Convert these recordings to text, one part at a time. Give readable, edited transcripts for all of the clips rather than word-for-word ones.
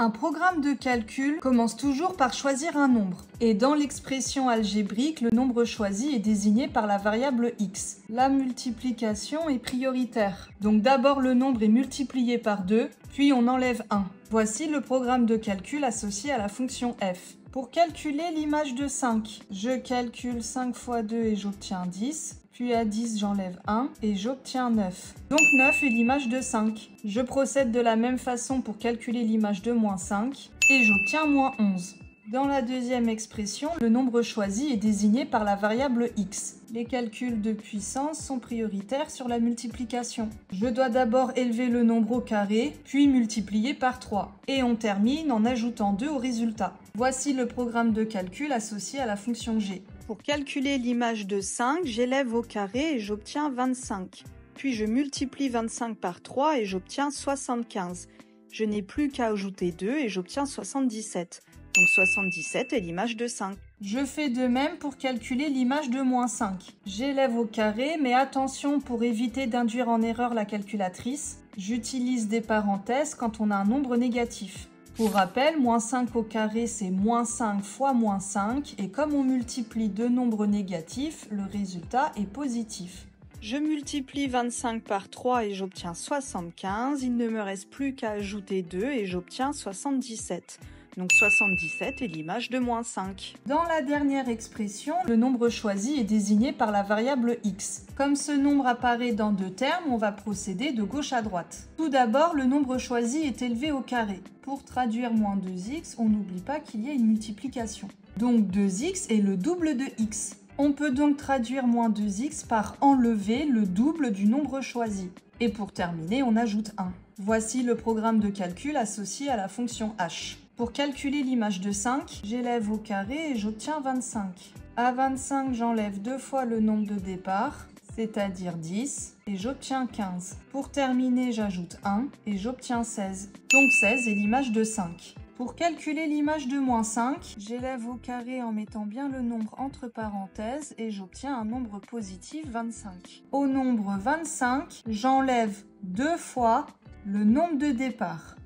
Un programme de calcul commence toujours par choisir un nombre. Et dans l'expression algébrique, le nombre choisi est désigné par la variable x. La multiplication est prioritaire. Donc d'abord le nombre est multiplié par 2, puis on enlève 1. Voici le programme de calcul associé à la fonction f. Pour calculer l'image de 5, je calcule 5 fois 2 et j'obtiens 10. Puis à 10, j'enlève 1 et j'obtiens 9. Donc 9 est l'image de 5. Je procède de la même façon pour calculer l'image de moins 5 et j'obtiens moins 11. Dans la deuxième expression, le nombre choisi est désigné par la variable x. Les calculs de puissance sont prioritaires sur la multiplication. Je dois d'abord élever le nombre au carré, puis multiplier par 3. Et on termine en ajoutant 2 au résultat. Voici le programme de calcul associé à la fonction g. Pour calculer l'image de 5, j'élève au carré et j'obtiens 25. Puis je multiplie 25 par 3 et j'obtiens 75. Je n'ai plus qu'à ajouter 2 et j'obtiens 77. Donc 77 est l'image de 5. Je fais de même pour calculer l'image de moins 5. J'élève au carré, mais attention pour éviter d'induire en erreur la calculatrice, j'utilise des parenthèses quand on a un nombre négatif. Pour rappel, moins 5 au carré, c'est moins 5 fois moins 5, et comme on multiplie deux nombres négatifs, le résultat est positif. Je multiplie 25 par 3 et j'obtiens 75, il ne me reste plus qu'à ajouter 2 et j'obtiens 77. Donc 77 est l'image de moins 5. Dans la dernière expression, le nombre choisi est désigné par la variable x. Comme ce nombre apparaît dans deux termes, on va procéder de gauche à droite. Tout d'abord, le nombre choisi est élevé au carré. Pour traduire moins 2x, on n'oublie pas qu'il y a une multiplication. Donc 2x est le double de x. On peut donc traduire moins 2x par enlever le double du nombre choisi. Et pour terminer, on ajoute 1. Voici le programme de calcul associé à la fonction h. Pour calculer l'image de 5, j'élève au carré et j'obtiens 25. À 25, j'enlève 2 fois le nombre de départ, c'est-à-dire 10, et j'obtiens 15. Pour terminer, j'ajoute 1 et j'obtiens 16. Donc 16 est l'image de 5. Pour calculer l'image de moins 5, j'élève au carré en mettant bien le nombre entre parenthèses et j'obtiens un nombre positif 25. Au nombre 25, j'enlève 2 fois le nombre de départ.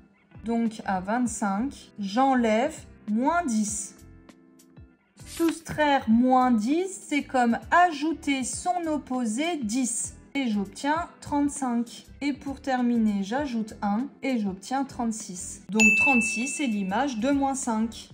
Donc à 25, j'enlève moins 10. Soustraire moins 10, c'est comme ajouter son opposé 10. Et j'obtiens 35. Et pour terminer, j'ajoute 1 et j'obtiens 36. Donc 36 est l'image de moins 5.